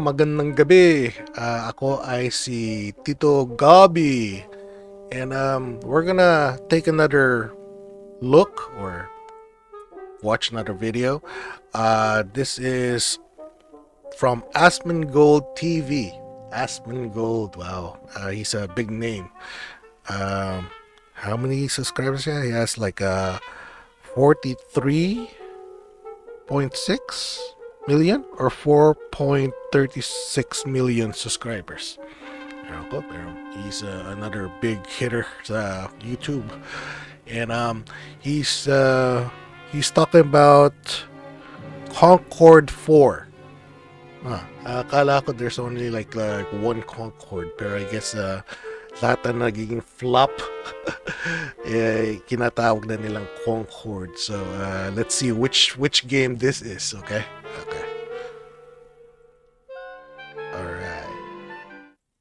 magandang gabi. Ako ay si Tito Goby. And we're gonna take another look or watch another video. This is from Asmongold TV. Asmongold, wow. He's a big name. How many subscribers he has? Like 43.6 million or 4.36 million subscribers. He's another big hitter sa YouTube, and he's talking about Concord 4. Akala ko there's only like one Concord, pero I guess lahat na nagiging flop kinatawag na nilang Concord. So let's see which game this is. Okay.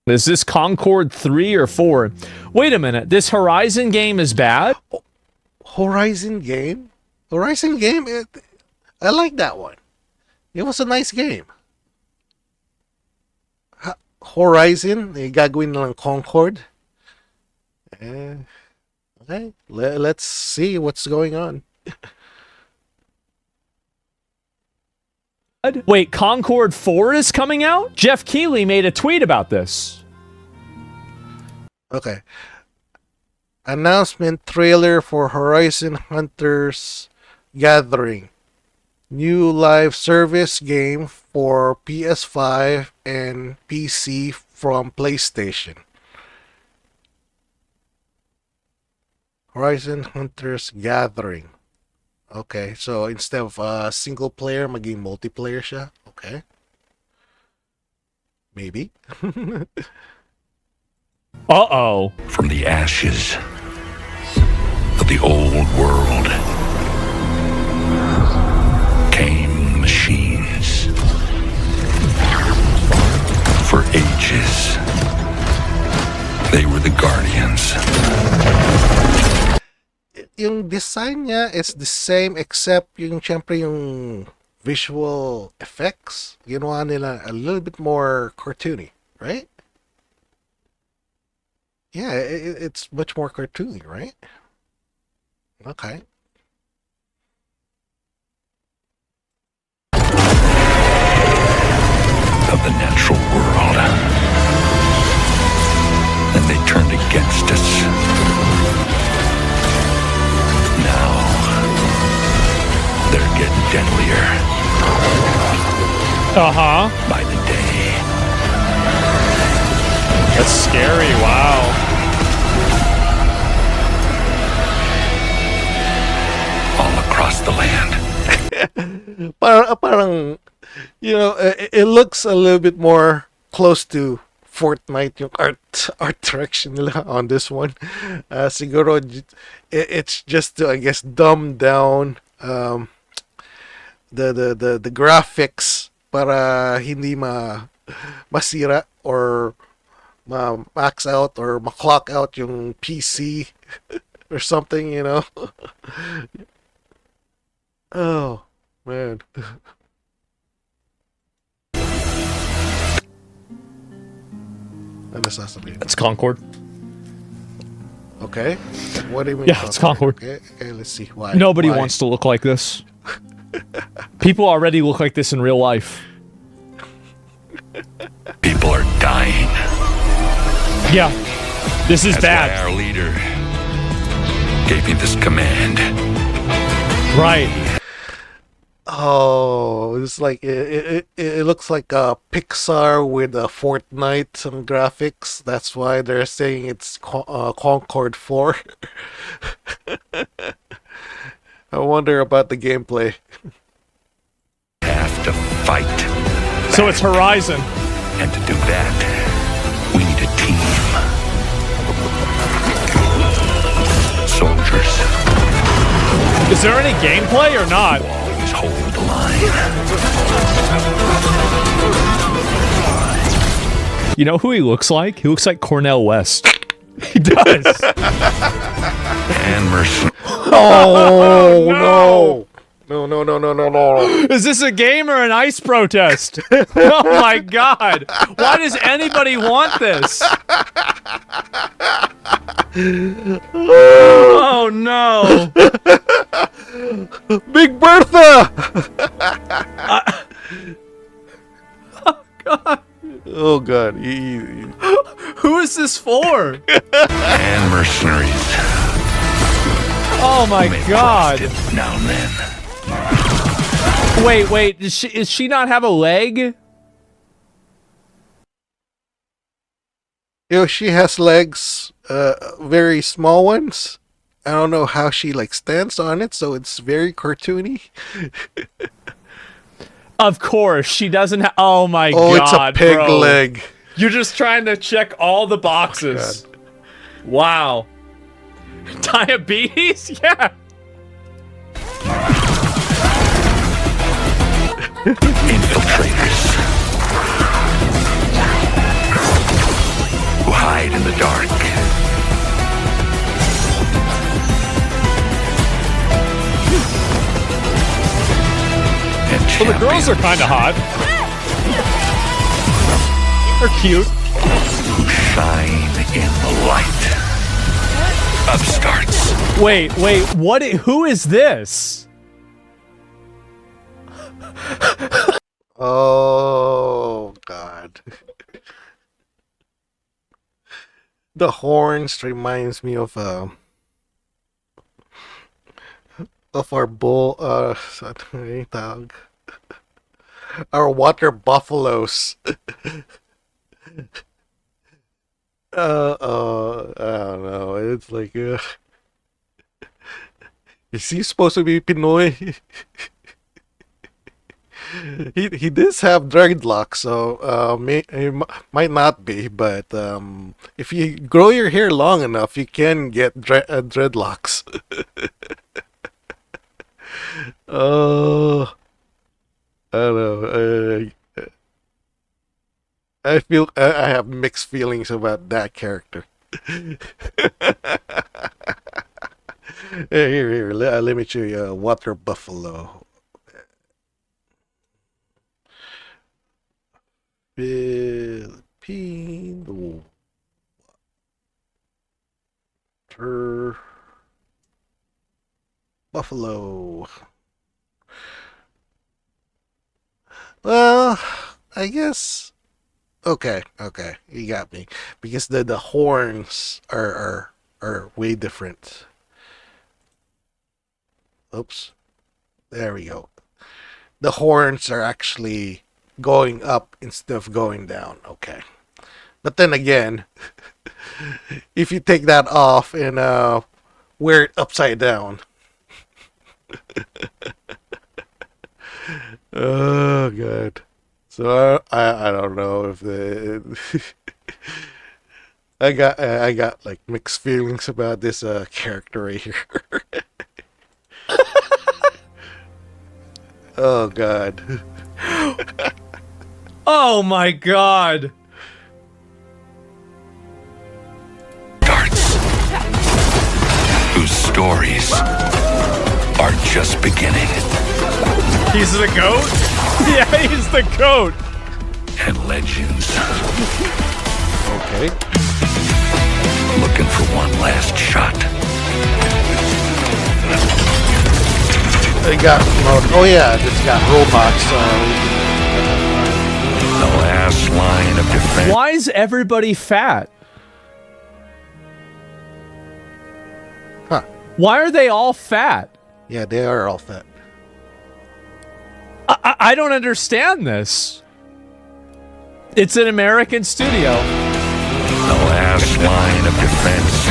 Is this Concord 3 or 4? Wait a minute, this Horizon game is bad? Horizon game? Horizon game? I like that one. It was a nice game. Horizon? Gagawin na lang Concord? Okay, let's see what's going on. Wait, Concord 4 is coming out? Jeff Keighley made a tweet about this. Okay. Announcement trailer for Horizon Hunters Gathering. New live service game for PS5 and PC from PlayStation. Horizon Hunters Gathering. Okay, so instead of single player, maging multiplayer siya. Okay. Maybe. Uh-oh. From the ashes of the old world came machines. For ages, they were the guardians. Yung design niya is the same except yung syempre yung visual effects ginawa nila a little bit more cartoony, right? Yeah, it's much more cartoony, right? Okay. Of the natural world. And they turned against us. Now, they're getting deadlier. Uh-huh. By the day. That's scary, wow. All across the land. parang, you know, it looks a little bit more close to Fortnite yung art direction nila on this one. Siguro it's just to, I guess, dumb down the graphics para hindi masira or max out or clock out yung PC or something, you know. Oh man. It's Concord. Okay. What do you mean? Yeah, it's Concord. Okay, let's see. Why? Nobody Why? wants to look like this. People already look like this in real life. People are dying. Yeah, this is That's bad. why our leader gave me this command. Right. Oh, it's like it looks like a Pixar with a Fortnite some graphics. That's why they're saying it's Concord 4. I wonder about the gameplay. Have to fight. So it's Horizon. And to do that, we need a team. Soldiers. Is there any gameplay or not? Always hold the line. You know who he looks like? He looks like Cornel West. He does. And mercy. Oh no! No, no, no, no, no, no. Is this a game or an ice protest? Oh my god. Why does anybody want this? Oh no. Big Bertha! God. Oh god. Who is this for? And mercenaries. Oh my god. Now and then. Wait. Does she not have a leg? You know, she has legs, very small ones. I don't know how she like stands on it, so it's very cartoony. Of course, she doesn't have. Oh my Oh, god. it's a pig bro. leg. You're just trying to check all the boxes. Wow. Diabetes? Yeah. Infiltrators. Who hide in the dark. And Well, the girls are kind of hot. They're cute. who shine in the light. Upstarts. Wait. What? Who is this? Oh god. The horns reminds me of our bull tawag? Our water buffaloes. I don't know. It's like is he supposed to be Pinoy? He does have dreadlocks, so might not be, but if you grow your hair long enough, you can get dreadlocks. Oh, I don't know. I feel I have mixed feelings about that character. Here, let me show you a water buffalo. Filipino water buffalo. Well, I guess. Okay, you got me because the horns are way different. Oops, there we go. The horns are actually going up instead of going down. Okay, but then again, if you take that off and wear it upside down. Oh god. So I don't know if the I got like mixed feelings about this character right here. Oh god. Oh my god. Darts. Whose stories are just beginning. He's the goat? Yeah, he's the goat. And legends Okay. looking for one last shot. They got oh yeah, it's got robots. The last line of defense. Why is everybody fat? Huh. Why are they all fat? Yeah, they are all fat. I don't understand this. It's an American studio. The last line of defense.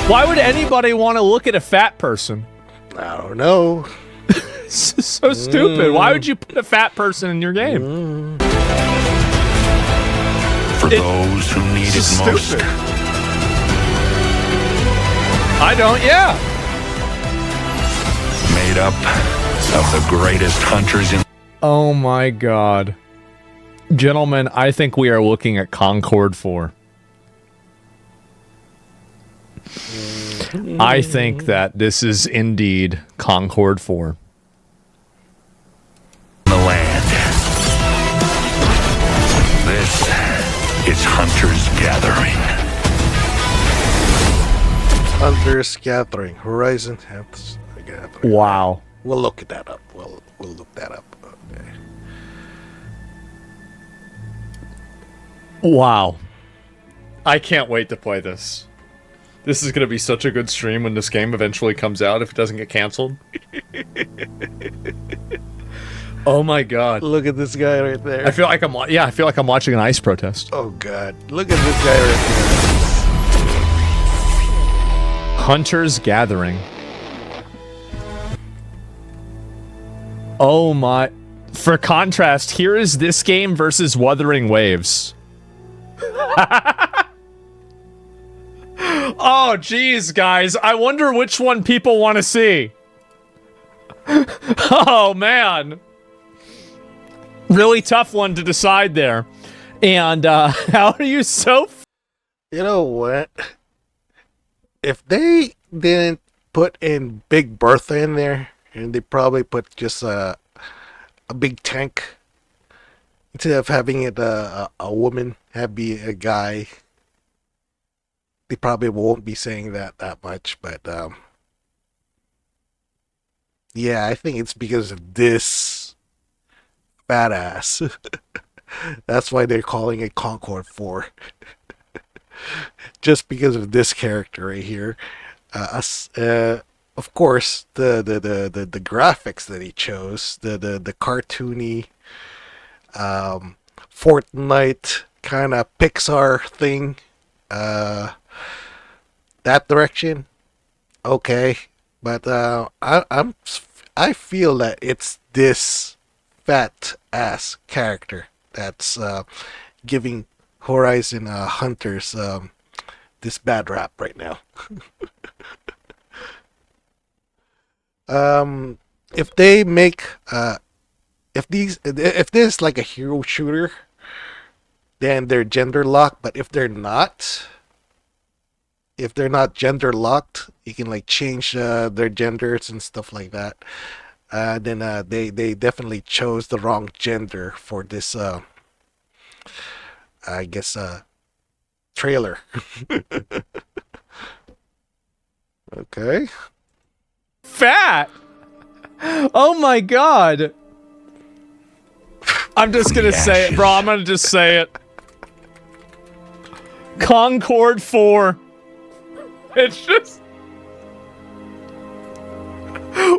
Why would anybody want to look at a fat person? I don't know. It's so stupid. Why would you put a fat person in your game? For those who need it It's most. stupid. I don't, yeah. Made up of the greatest hunters in. Oh my god. Gentlemen, I think we are looking at Concord 4. I think that this is indeed Concord 4. It's Hunter's Gathering. Hunter's Gathering. Horizon Hunter's Gathering. Wow. We'll look that up. We'll look that up. Okay. Wow. I can't wait to play this. This is going to be such a good stream when this game eventually comes out if it doesn't get canceled. Oh my god. Look at this guy right there. I feel like I'm watching an ice protest. Oh god. Look at this guy right there. Hunter's Gathering. Oh my. For contrast, here is this game versus Wuthering Waves. Oh, geez, guys. I wonder which one people want to see. Oh, man. Really tough one to decide there. And, how are you so... You know what? If they didn't put in Big Bertha in there, and they probably put just a big tank, instead of having it a woman, have be a guy, they probably won't be saying that much, but yeah, I think it's because of this fat ass. That's why they're calling it Concord 4. Just because of this character right here. Of course, the graphics that he chose, the cartoony, Fortnite kind of Pixar thing, that direction, okay, but I feel that it's this fat ass character that's giving Horizon Hunters this bad rap right now. If they make if this is like a hero shooter, then they're gender locked. But if they're not gender locked, you can like change their genders and stuff like that. Then they definitely chose the wrong gender for this I guess trailer. Okay. fat! Oh my god! I'm just gonna say it, bro. I'm gonna just say it. Concord 4. It's just...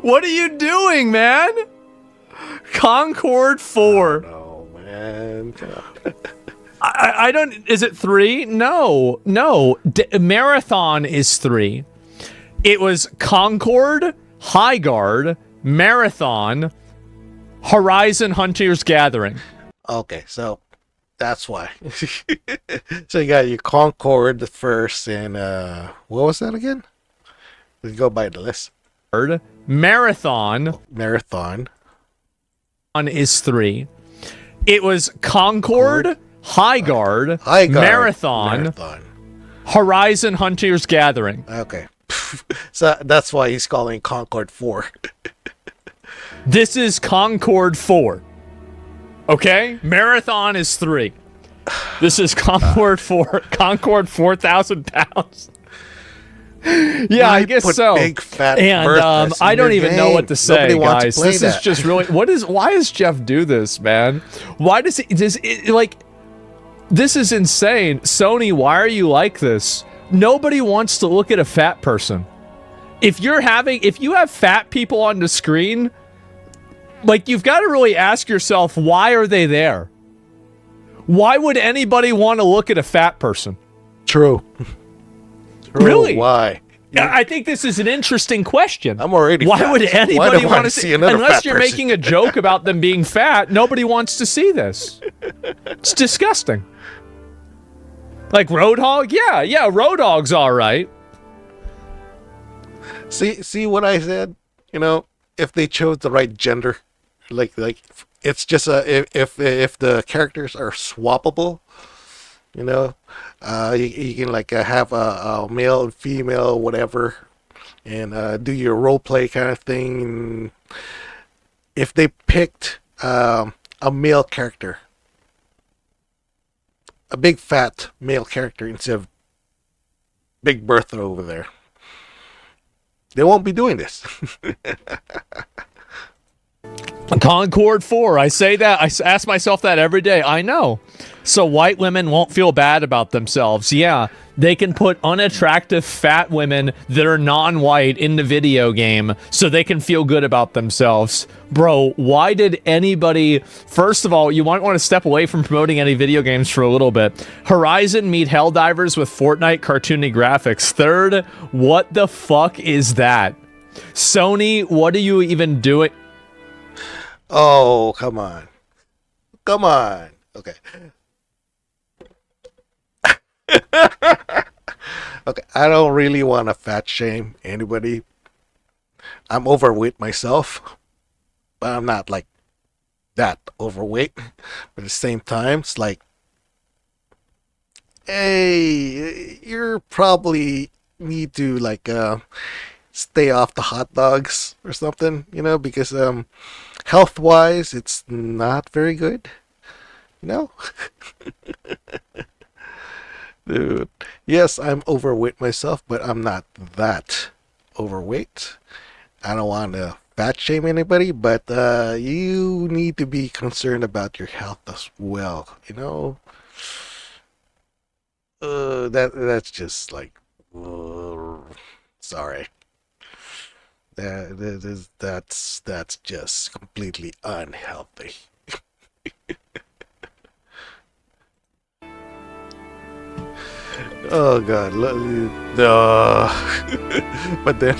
What are you doing, man? Concord 4. Oh man. I don't... Is it 3? No. No. Marathon is 3. It was Concord, High Guard, Marathon, Horizon Hunters Gathering. Okay, so that's why. So you got your Concord first, and what was that again? Let's go by the list. Marathon is 3. It was Concord, High Guard, Marathon, Horizon Hunters Gathering. Okay. So that's why he's calling Concord 4. This is Concord 4. Okay? Marathon is 3. This is Concord 4. Concord 4,000 pounds. Yeah, I guess so. Big, fat and I don't even know what to say, guys. This that. is just really... Why does Jeff do this, man? Why does he... like... This is insane. Sony, why are you like this? Nobody wants to look at a fat person. If you have fat people on the screen, like, you've got to really ask yourself, why are they there? Why would anybody want to look at a fat person? True. Really? Why? I think this is an interesting question. I'm already Why fat. would anybody want to see another unless fat you're person? making a joke about them being fat, nobody wants to see this. It's disgusting. Like Roadhog? Yeah, Roadhog's all right. See what I said? You know, if they chose the right gender, like it's just if the characters are swappable, you know, you can like have a male and female, whatever, and do your role play kind of thing. And if they picked a male character, a big fat male character instead of Big Bertha over there. They won't be doing this. Concord 4. I say that. I ask myself that every day. I know. So white women won't feel bad about themselves. Yeah, they can put unattractive fat women that are non-white in the video game so they can feel good about themselves. Bro, why did anybody... First of all, you might want to step away from promoting any video games for a little bit. Horizon meet Helldivers with Fortnite cartoony graphics. Third, what the fuck is that? Sony, what are you even doing? Oh, come on. Come on. Okay. Okay, I don't really want to fat shame anybody. I'm overweight myself, but I'm not like that overweight. But at the same time, it's like, hey, you're probably need to like stay off the hot dogs or something, because health wise it's not very good, you know. Dude, yes, I'm overweight myself, but I'm not that overweight. I don't want to fat shame anybody, but you need to be concerned about your health as well. That's just like, sorry. That's just completely unhealthy. Oh God, no. But then,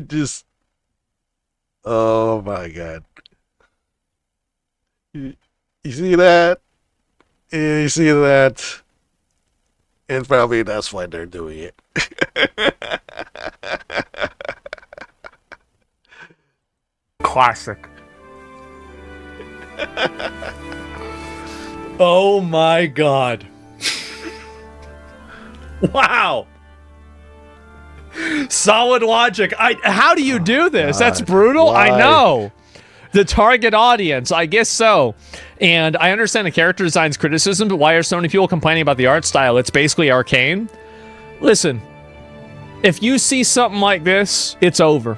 just, oh my God, you see that? Yeah, you see that? And probably that's why they're doing it. Classic. Oh my God. Wow. Solid logic. How do you do this? That's brutal. Why? I know. The target audience, I guess so. And I understand the character design's criticism, but why are so many people complaining about the art style? It's basically arcane. Listen, if you see something like this, it's over.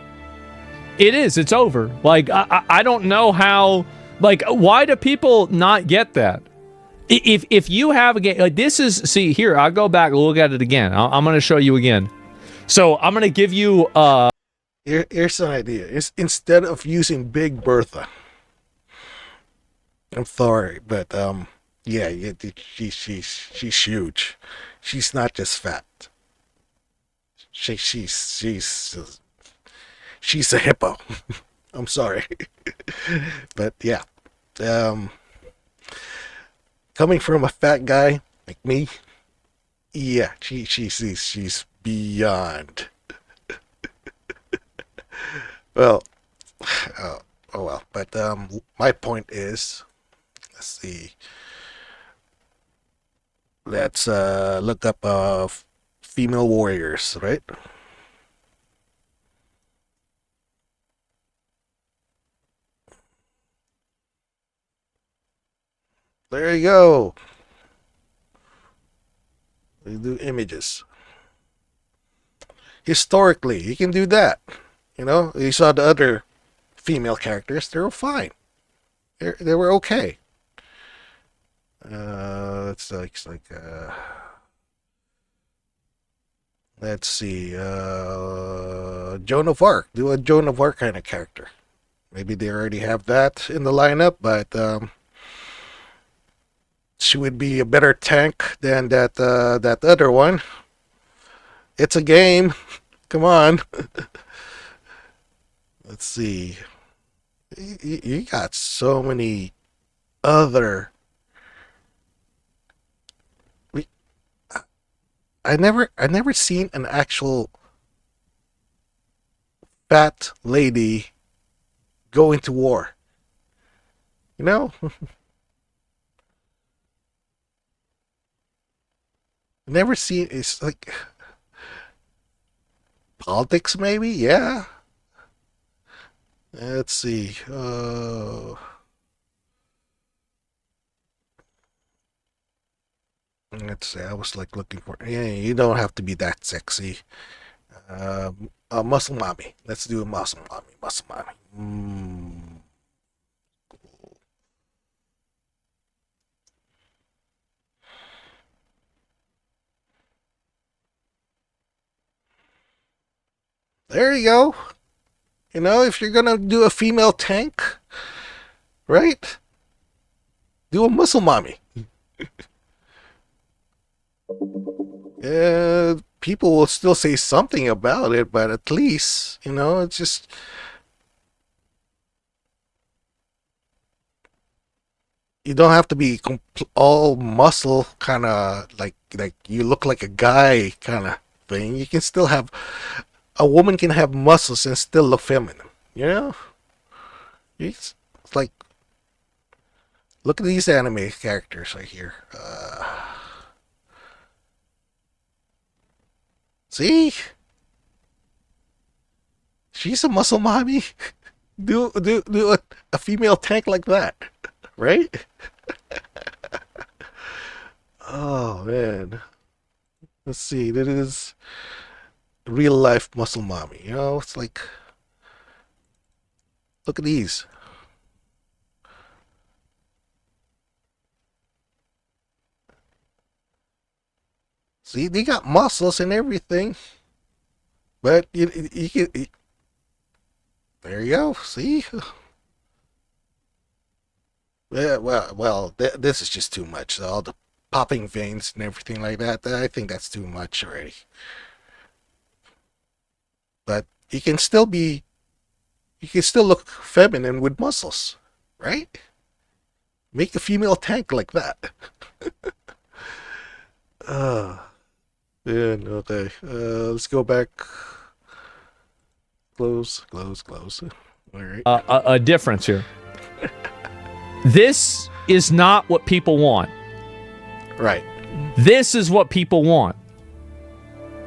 It is. It's over. Like, I don't know how... Like, why do people not get that? If you have a game... Like, this is... See, here, I'll go back and look at it again. I'm going to show you again. So, I'm going to give you... Here's an idea. Instead of using Big Bertha... I'm sorry, but, yeah, she's huge. She's not just fat. She's a hippo. I'm sorry. But yeah, coming from a fat guy like me, yeah, she's beyond. Well, oh well. But my point is, let's see. Let's look up female warriors, right? There you go. You do images. Historically, you can do that. You saw the other female characters; they were fine. They were okay. It's like let's see. Joan of Arc. Do a Joan of Arc kind of character. Maybe they already have that in the lineup, but she would be a better tank than that other one. It's a game. Come on. Let's see. You got so many other. I never seen an actual fat lady go into war. Never seen. It's like politics, maybe. Yeah. Let's see. Let's see. I was like looking for. Yeah, you don't have to be that sexy. Muscle mommy. Let's do a muscle mommy. Muscle mommy. There you go. You know, if you're gonna do a female tank, right? Do a muscle mommy. People will still say something about it, but at least, you know, it's just you don't have to be all muscle, kind of like you look like a guy kind of thing. You can still have a woman can have muscles and still look feminine. You know, it's like look at these anime characters right here. See, she's a muscle mommy. Do a female tank like that, right? Oh man, let's see. That is real life muscle mommy. You know, it's like look at these. See, they got muscles and everything, but you can. There you go. See. Yeah, this is just too much. All the popping veins and everything like that. I think that's too much already. But you can still look feminine with muscles, right? Make a female tank like that. Uh, yeah, okay. Let's go back. Close. All right. A difference here. This is not what people want. Right. This is what people want.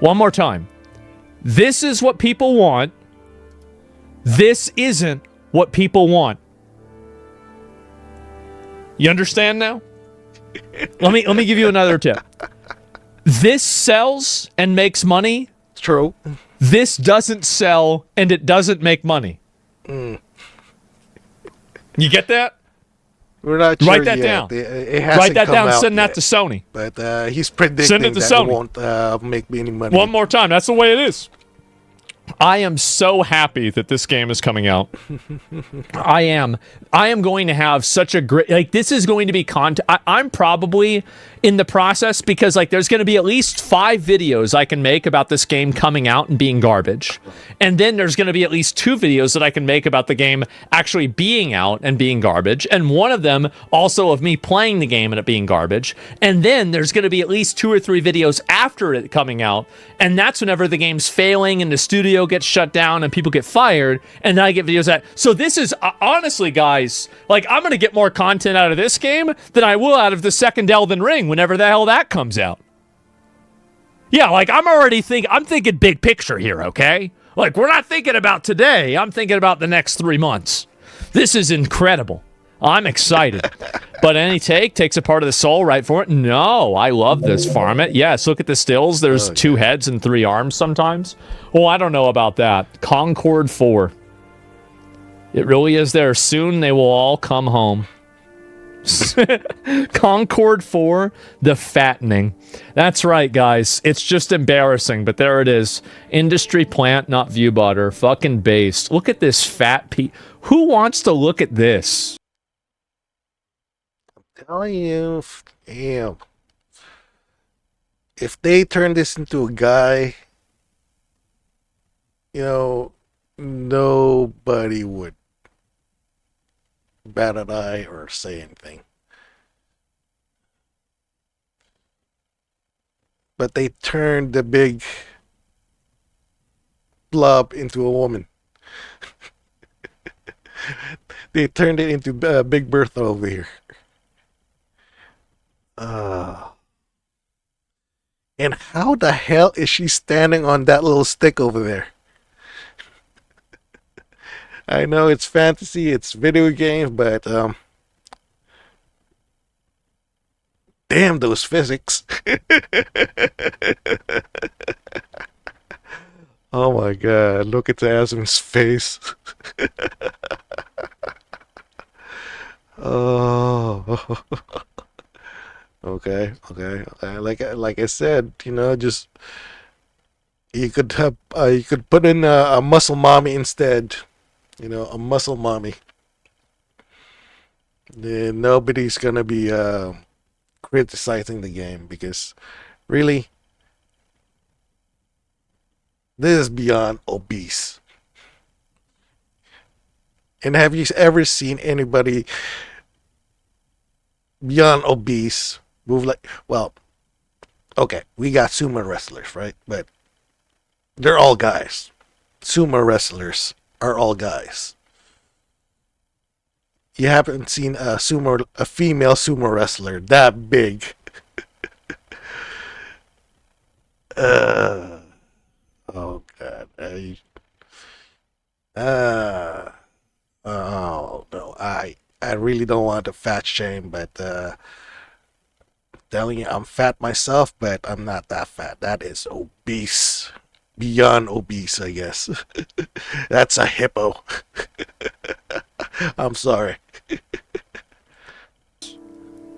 One more time. This is what people want. This isn't what people want. You understand now? Let me give you another tip. This sells and makes money. True. This doesn't sell and it doesn't make money. You get that? We're not sure Write that yet. down. It hasn't Write that come down. out Send that yet. to Sony. But he's predicting Send it to that Sony. it won't make any money. One more time. That's the way it is. I am so happy that this game is coming out. I am going to have such a great, like, this is going to be content. I'm probably in the process because, like, there's going to be at least 5 videos I can make about this game coming out and being garbage. And then there's going to be at least 2 videos that I can make about the game actually being out and being garbage. And one of them also of me playing the game and it being garbage. And then there's going to be at least 2 or 3 videos after it coming out. And that's whenever the game's failing and the studio gets shut down and people get fired. And then I get videos that. So this is, honestly, guys, like, I'm going to get more content out of this game than I will out of the second Elden Ring whenever the hell that comes out. Yeah, like, I'm thinking big picture here, okay? Like, we're not thinking about today. I'm thinking about the next 3 months. This is incredible. I'm excited. But any takes a part of the soul, right for it? No, I love this. Farm it. Yes, look at the stills. There's 2 heads and 3 arms sometimes. Well, I don't know about that. Concord 4. It really is there. Soon they will all come home. Concord 4, the fattening. That's right, guys. It's just embarrassing, but there it is. Industry plant, not view butter. Fucking based. Look at this fat Who wants to look at this? Telling you, damn. If they turn this into a guy, you know, nobody would bat an eye or say anything. But they turned the big blob into a woman. They turned it into Big Bertha over here. And how the hell is she standing on that little stick over there? I know it's fantasy, it's video game, but damn those physics. Oh my god, look at Asm's face. Oh, okay. Like I said, just you could put in a muscle mommy instead. A muscle mommy. Then nobody's gonna be criticizing the game because really, this is beyond obese. And have you ever seen anybody beyond obese move like? Well, okay, we got sumo wrestlers, right? But they're all guys. Sumo wrestlers are all guys. You haven't seen a female sumo wrestler that big. uh, oh god. Uh, oh no. I really don't want to fat shame, but telling you I'm fat myself, but I'm not that fat. That is obese. Beyond obese, I guess. That's a hippo. I'm sorry.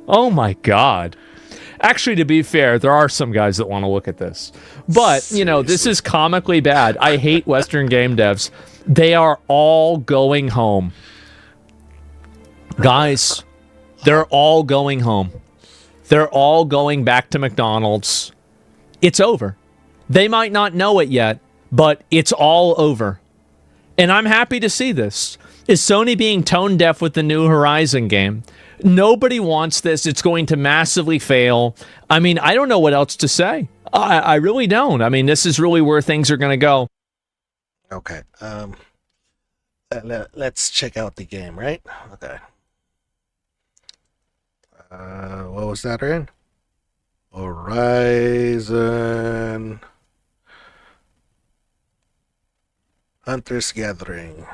Oh my god. Actually, to be fair, there are some guys that want to look at this. But, this is comically bad. I hate Western game devs. They are all going home. Guys, they're all going home. They're all going back to McDonald's. It's over. They might not know it yet, but it's all over. And I'm happy to see this. Is Sony being tone deaf with the new Horizon game? Nobody wants this. It's going to massively fail. I mean, I don't know what else to say. I really don't. I mean, this is really where things are going to go. Okay. Let's check out the game, right? Okay. What was that in? Horizon Hunter's Gathering.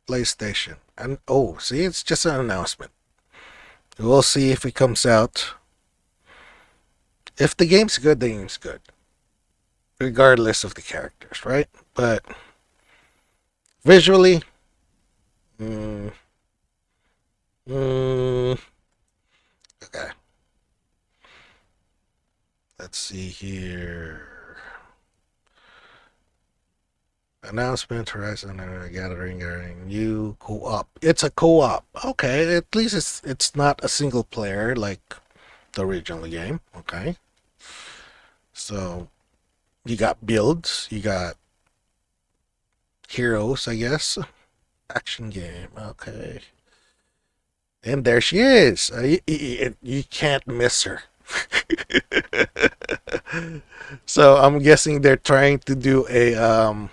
PlayStation. And see, it's just an announcement. We'll see if it comes out. If the game's good, the game's good. Regardless of the characters, right? But visually, okay. Let's see here. Announcement, Horizon Gathering, new co-op. It's a co-op. Okay, at least it's not a single player like the original game. Okay. So you got builds, you got heroes, I guess. Action game. Okay. And there she is. You can't miss her. So I'm guessing they're trying to do a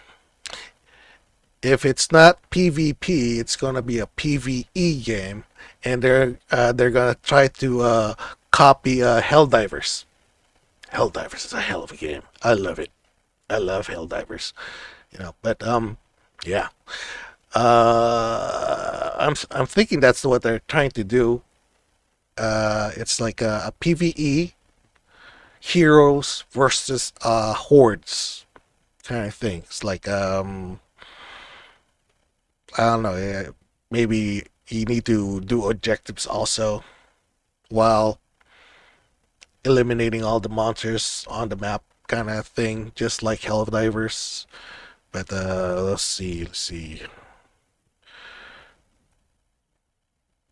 if it's not PvP, it's gonna be a PvE game, and they're gonna try to copy Helldivers. Helldivers is a hell of a game. I love it. I love Helldivers. But yeah. I'm thinking that's what they're trying to do. It's like a PvE heroes versus hordes kind of thing. It's like I don't know. Maybe you need to do objectives also while eliminating all the monsters on the map, kind of thing, just like Helldivers. But let's see.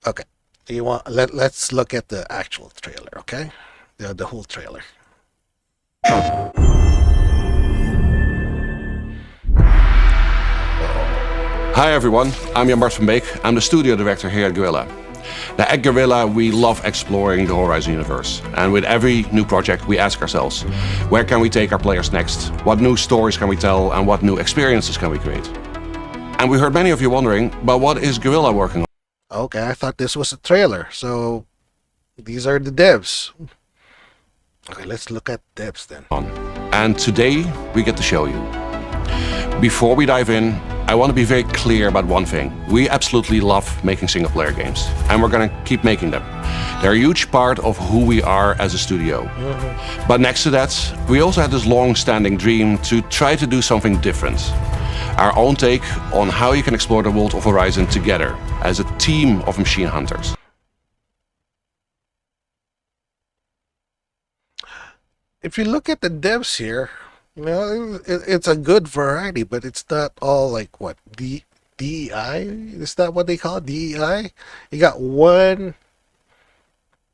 Okay, let's look at the actual trailer. Okay, the whole trailer. Hi everyone, I'm Jan-Bart van Beek. I'm the studio director here at Guerrilla. Now at Guerrilla we love exploring the Horizon universe, and with every new project we ask ourselves, where can we take our players next? What new stories can we tell, and what new experiences can we create? And we heard many of you wondering, but what is Guerrilla working on? Okay, I thought this was a trailer, so these are the devs. Okay, let's look at devs then. And today we get to show you. Before we dive in, I want to be very clear about one thing. We absolutely love making single-player games, and we're going to keep making them. They're a huge part of who we are as a studio. But next to that, we also had this long-standing dream to try to do something different. Our own take on how you can explore the world of Horizon together as a team of machine hunters. If you look at the devs here, you know, it's a good variety, but it's not all like what DEI? Is that what they call it? DEI? You got one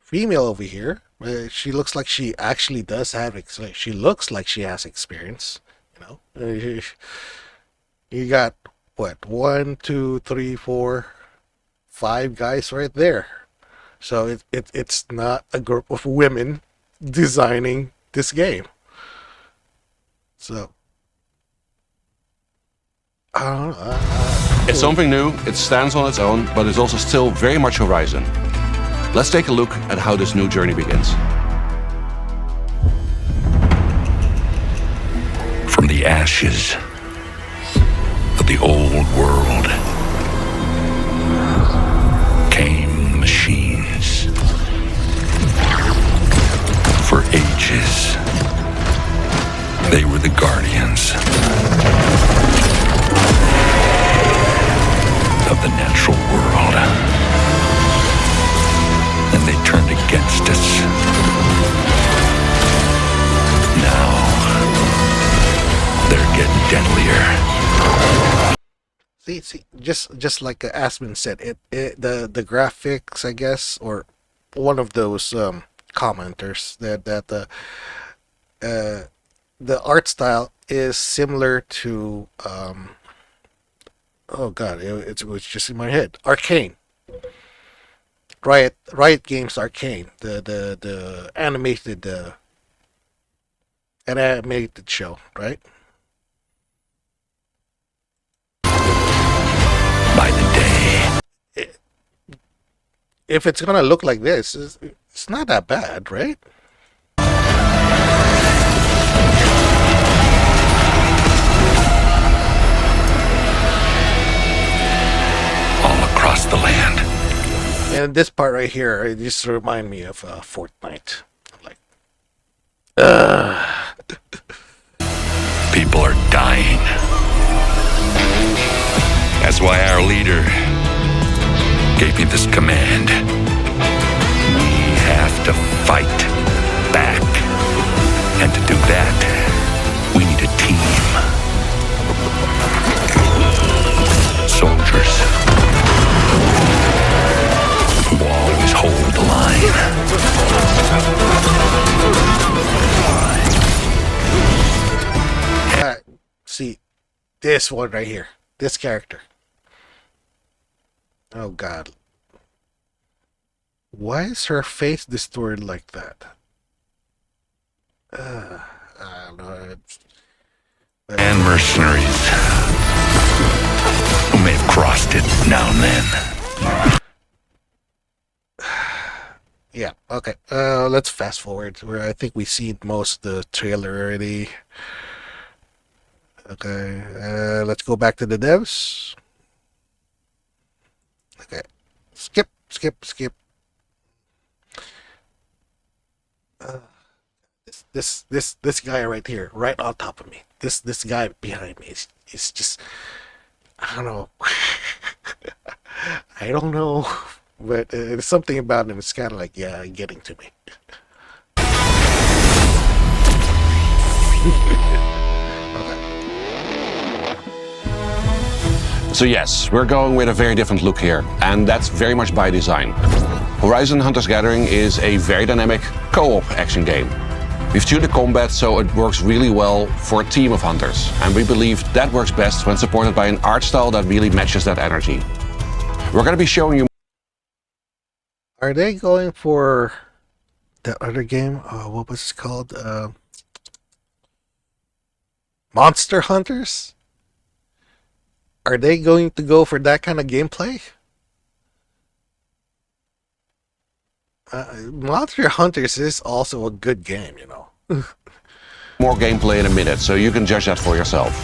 female over here. She looks like she actually does have she looks like she has experience. You know, you got what 1, 2, 3, 4, 5 guys right there. So it's not a group of women designing this game. So I don't know. It's something new, it stands on its own, but it's also still very much Horizon. Let's take a look at how this new journey begins. From the ashes of the old world came machines. For ages, they were the guardians of the natural world. And they turned against us. Now, they're getting deadlier. See, just like Asmon said, the graphics, I guess, or one of those commenters that the art style is similar to oh god, it was just in my head. Arcane. Riot Games Arcane, the animated an animated show, right? By the day, If it's gonna look like this, it's not that bad, right? all across the land. And this part right here, it just remind me of Fortnite. Like, People are dying. That's why our leader gave me this command. We have to fight back. And to do that, we need a team. Soldiers who always hold the line. see, this one right here, this character. Oh god. Why is her face distorted like that? I don't know. And mercenaries who may have crossed it now and then. Yeah, okay. Let's fast forward. Where I think we seen most of the trailer already. Okay, let's go back to the devs. Okay, skip. This guy right here, right on top of me. This guy behind me is just, I don't know. I don't know, but there's something about him. It's kind of like, yeah, getting to me. So yes, we're going with a very different look here, and that's very much by design. Horizon Hunter's Gathering is a very dynamic co-op action game. We've tuned the combat so it works really well for a team of hunters, and we believe that works best when supported by an art style that really matches that energy. We're going to be showing you. Are they going for that other game? What was it called? Monster Hunters? Are they going to go for that kind of gameplay? Monster Hunters is also a good game, you know. More gameplay in a minute, so you can judge that for yourself.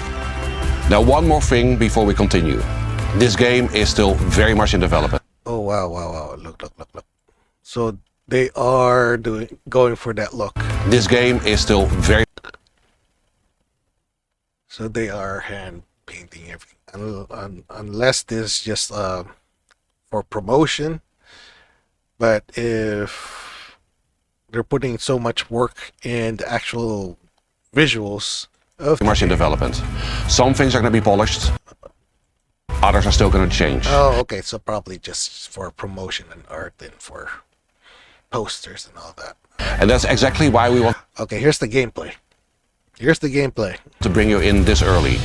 Now, one more thing before we continue. This game is still very much in development. Oh wow, wow, wow! Look! So they are going for that look. This game is still very. So they are hand painting everything, unless this is just for promotion. But if they're putting so much work in the actual visuals of Very much in development. Some things are going to be polished. Others are still going to change. Oh, okay. So probably just for promotion and art and for posters and all that. And that's exactly why we want Okay, here's the gameplay. to bring you in this early.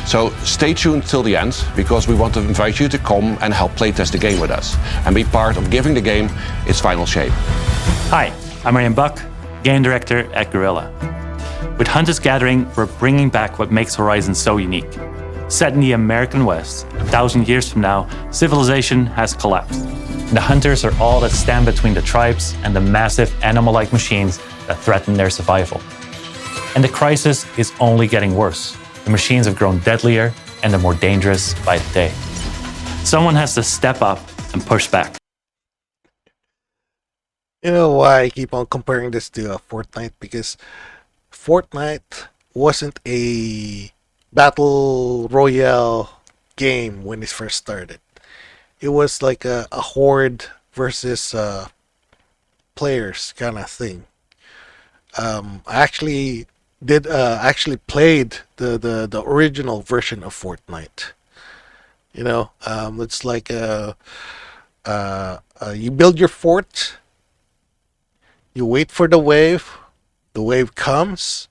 So stay tuned till the end, because we want to invite you to come and help playtest the game with us and be part of giving the game its final shape. Hi, I'm Ryan Buck, game director at Guerrilla. With Hunters Gathering, we're bringing back what makes Horizon so unique. Set in the American West, 1,000 years from now, civilization has collapsed. The hunters are all that stand between the tribes and the massive animal-like machines that threaten their survival. And the crisis is only getting worse. The machines have grown deadlier and they're more dangerous by the day. Someone has to step up and push back. You know why I keep on comparing this to Fortnite? Because Fortnite wasn't a battle royale game when it first started. It was like a horde versus players kind of thing. I actually played the original version of Fortnite. You know, it's like you build your fort, you wait for the wave comes,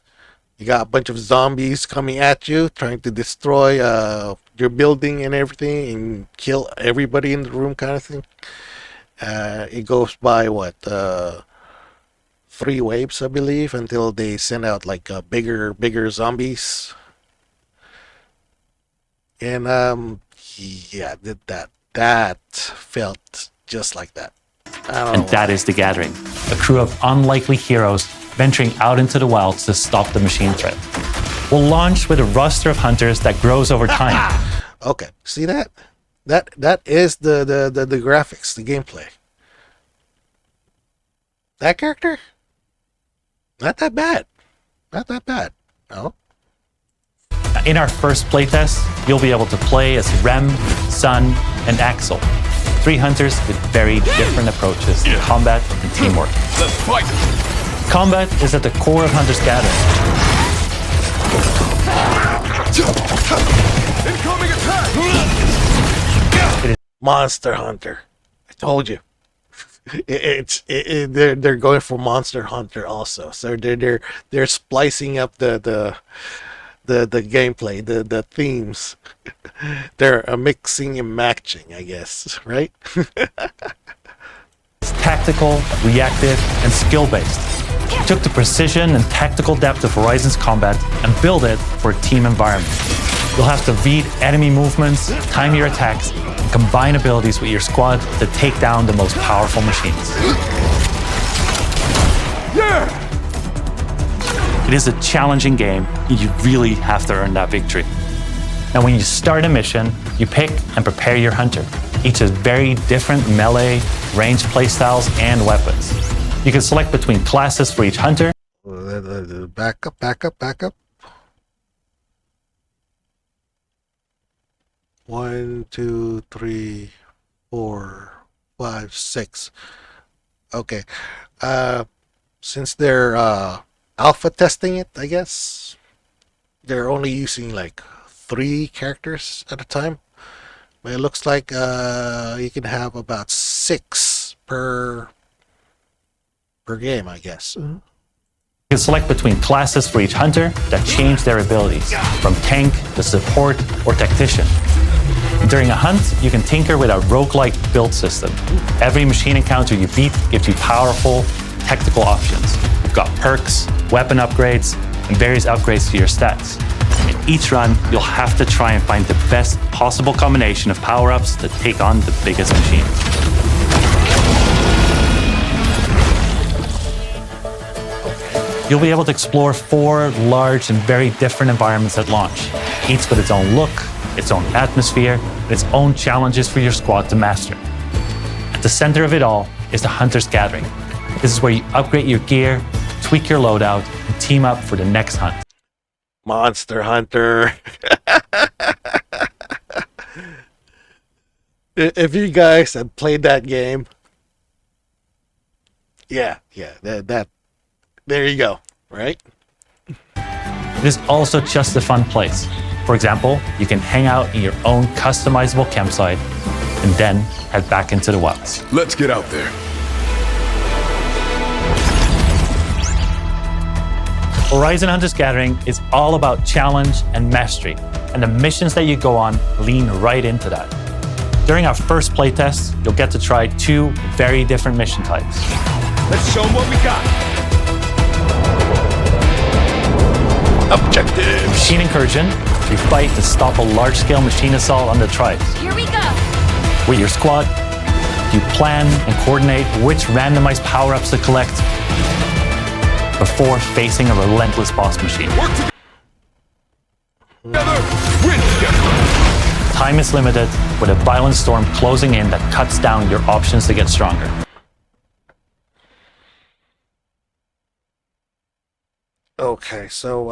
you got a bunch of zombies coming at you, trying to destroy your building and everything, and kill everybody in the room, kind of thing. It goes by 3 waves, I believe, until they send out like bigger zombies. And yeah, that felt just like that. I don't And know. that is The Gathering, a crew of unlikely heroes venturing out into the wilds to stop the machine threat. We'll launch with a roster of hunters that grows over time. Okay, see that? That is the graphics, the gameplay. That character? Not that bad. Not that bad. No? In our first playtest, you'll be able to play as Rem, Sun, and Axel, 3 hunters with very different approaches to combat and teamwork. Let's fight! Combat is at the core of Hunters Gathering. Incoming attack! Monster Hunter. I told you. They're going for Monster Hunter also. So they're splicing up the gameplay, the themes. They're mixing and matching, I guess, right? It's tactical, reactive, and skill-based. We took the precision and tactical depth of Horizon's combat and built it for a team environment. You'll have to read enemy movements, time your attacks, and combine abilities with your squad to take down the most powerful machines. It is a challenging game, and you really have to earn that victory. Now, when you start a mission, you pick and prepare your hunter. Each has very different melee, ranged playstyles, and weapons. You can select between classes for each hunter. Back up. 1, 2, 3, 4, 5, 6. Okay. Since they're alpha testing it, I guess they're only using like 3 characters at a time. But it looks like you can have about 6 per game, I guess. You can select between classes for each hunter that change their abilities, from tank to support or tactician. During a hunt, you can tinker with a roguelike build system. Every machine encounter you beat gives you powerful tactical options. You've got perks, weapon upgrades, and various upgrades to your stats. In each run, you'll have to try and find the best possible combination of power-ups to take on the biggest machine. You'll be able to explore 4 large and very different environments at launch, each with its own look, its own atmosphere, and its own challenges for your squad to master. At the center of it all is the Hunter's Gathering. This is where you upgrade your gear, tweak your loadout, and team up for the next hunt. Monster Hunter. If you guys had played that game, yeah, that there you go, right? It is also just a fun place. For example, you can hang out in your own customizable campsite and then head back into the wilds. Let's get out there. Horizon Hunter's Gathering is all about challenge and mastery, and the missions that you go on lean right into that. During our first playtest, you'll get to try 2 very different mission types. Let's show them what we got. Objective. Machine Incursion, you fight to stop a large-scale machine assault on the tribes. Here we go. With your squad, you plan and coordinate which randomized power-ups to collect before facing a relentless boss machine. Work together. Win together. Time is limited, with a violent storm closing in that cuts down your options to get stronger. Okay, so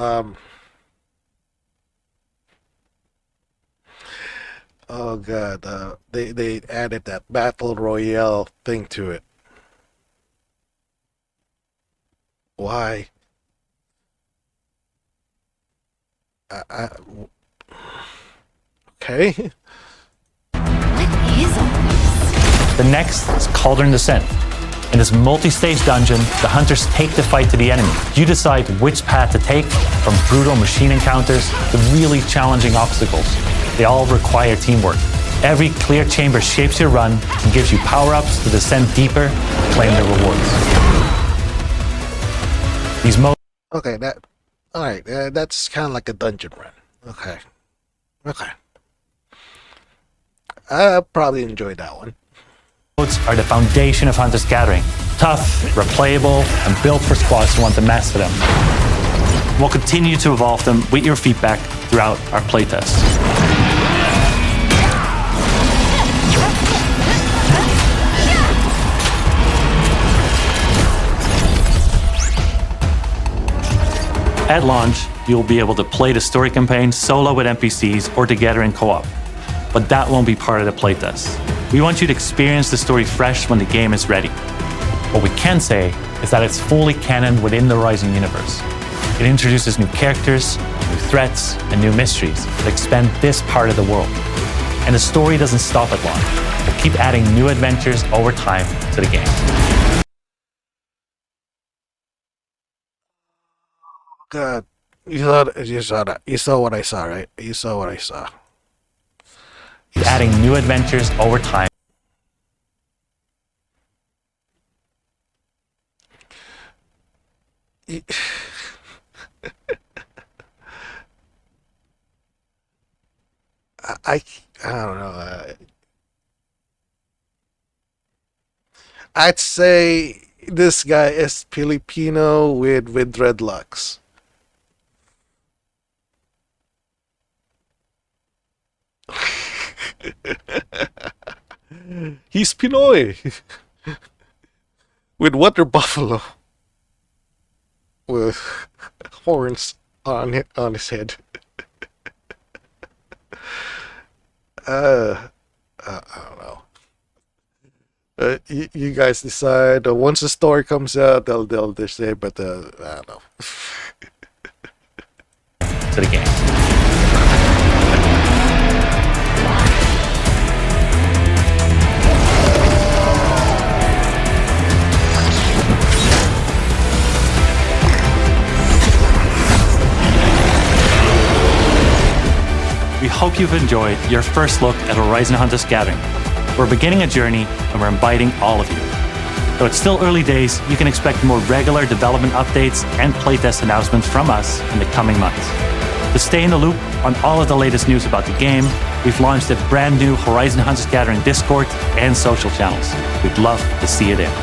oh god, they added that battle royale thing to it. Why? Okay. What is all this? The next is Cauldron Descent. In this multi-stage dungeon, the hunters take the fight to the enemy. You decide which path to take, from brutal machine encounters to really challenging obstacles. They all require teamwork. Every clear chamber shapes your run and gives you power-ups to descend deeper and claim the rewards. These Okay, all right. That's kind of like a dungeon run. Okay. I probably enjoyed that one. modes are the foundation of Hunter's Gathering. Tough, replayable, and built for squads who want to master them. We'll continue to evolve them with your feedback throughout our playtests. At launch, you'll be able to play the story campaign solo with NPCs or together in co-op, but that won't be part of the playtest. We want you to experience the story fresh when the game is ready. What we can say is that it's fully canon within the Horizon universe. It introduces new characters, new threats, and new mysteries that expand this part of the world. And the story doesn't stop at launch. We'll keep adding new adventures over time to the game. God, you saw that. You saw what I saw, right? You saw what I saw. Adding new adventures over time. I don't know. I'd say this guy is Filipino with dreadlocks. He's Pinoy with water buffalo with horns on his head. I don't know. You guys decide. Once the story comes out, they'll say, but I don't know. To the game. We hope you've enjoyed your first look at Horizon Hunter's Gathering. We're beginning a journey and we're inviting all of you. Though it's still early days, you can expect more regular development updates and playtest announcements from us in the coming months. To stay in the loop on all of the latest news about the game, we've launched a brand new Horizon Hunter's Gathering Discord and social channels. We'd love to see you there.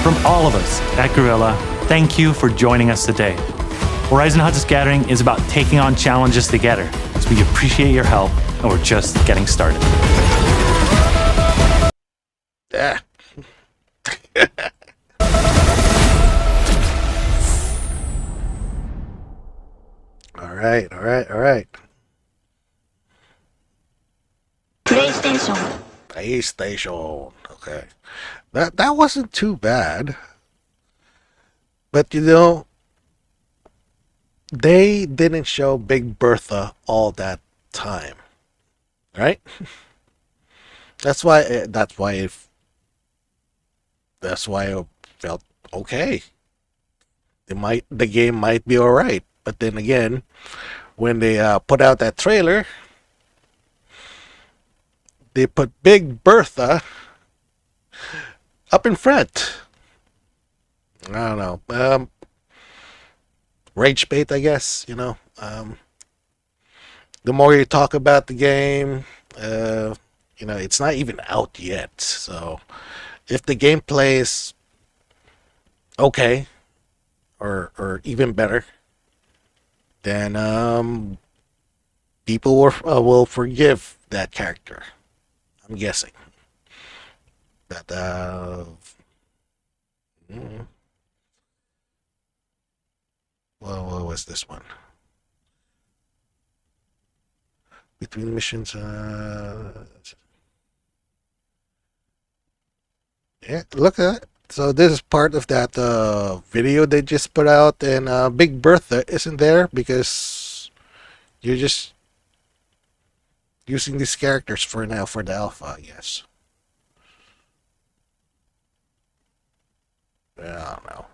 From all of us at Guerrilla, Thank you for joining us today. Horizon Hunters Gathering is about taking on challenges together, so we appreciate your help, and we're just getting started. Yeah. All right, all right, all right. PlayStation. PlayStation. Okay. That wasn't too bad. But you know, they didn't show Big Bertha all that time. Right? That's why it felt okay. The game might be all right. But then again, when they put out that trailer, they put Big Bertha up in front. I don't know. Rage bait, I guess. The more you talk about the game, it's not even out yet. So if the gameplay is okay or even better, then people will forgive that character. I'm guessing. But well, what was this one? Between missions, yeah, look at it. So this is part of that video they just put out, and Big Bertha isn't there because you're just using these characters for now for the alpha, I guess. I don't know.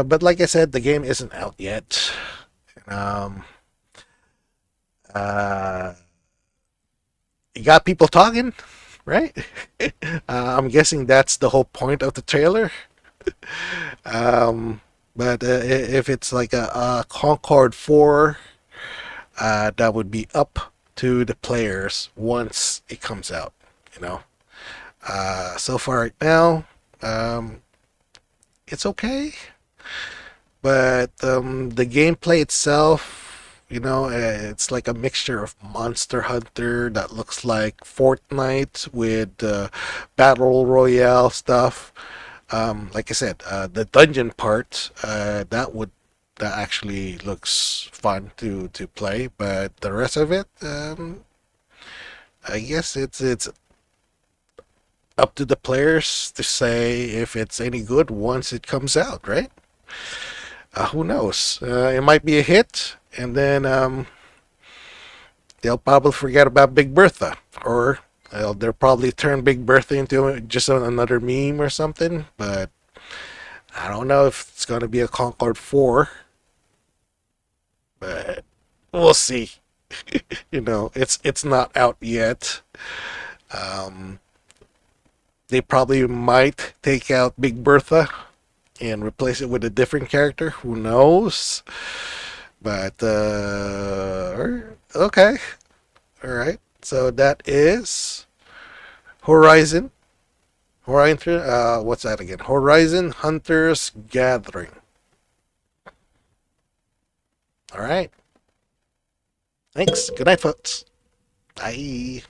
But like I said, the game isn't out yet. Um, uh, you got people talking, right? I'm guessing that's the whole point of the trailer. But if it's like a Concord 4, that would be up to the players once it comes out, you know. So far right now, it's okay. But the gameplay itself, it's like a mixture of Monster Hunter that looks like Fortnite with Battle Royale stuff. Like I said, the dungeon part, that actually looks fun to play, but the rest of it, I guess it's up to the players to say if it's any good once it comes out, right? Who knows? It might be a hit, and then they'll probably forget about Big Bertha, or they'll probably turn Big Bertha into just another meme or something. But I don't know if it's gonna be a Concord 4, but we'll see. It's not out yet. Um, they probably might take out Big Bertha and replace it with a different character. Who knows? But okay, all right. So that is Horizon. Horizon. What's that again? Horizon Hunters Gathering. All right. Thanks. Good night, folks. Bye.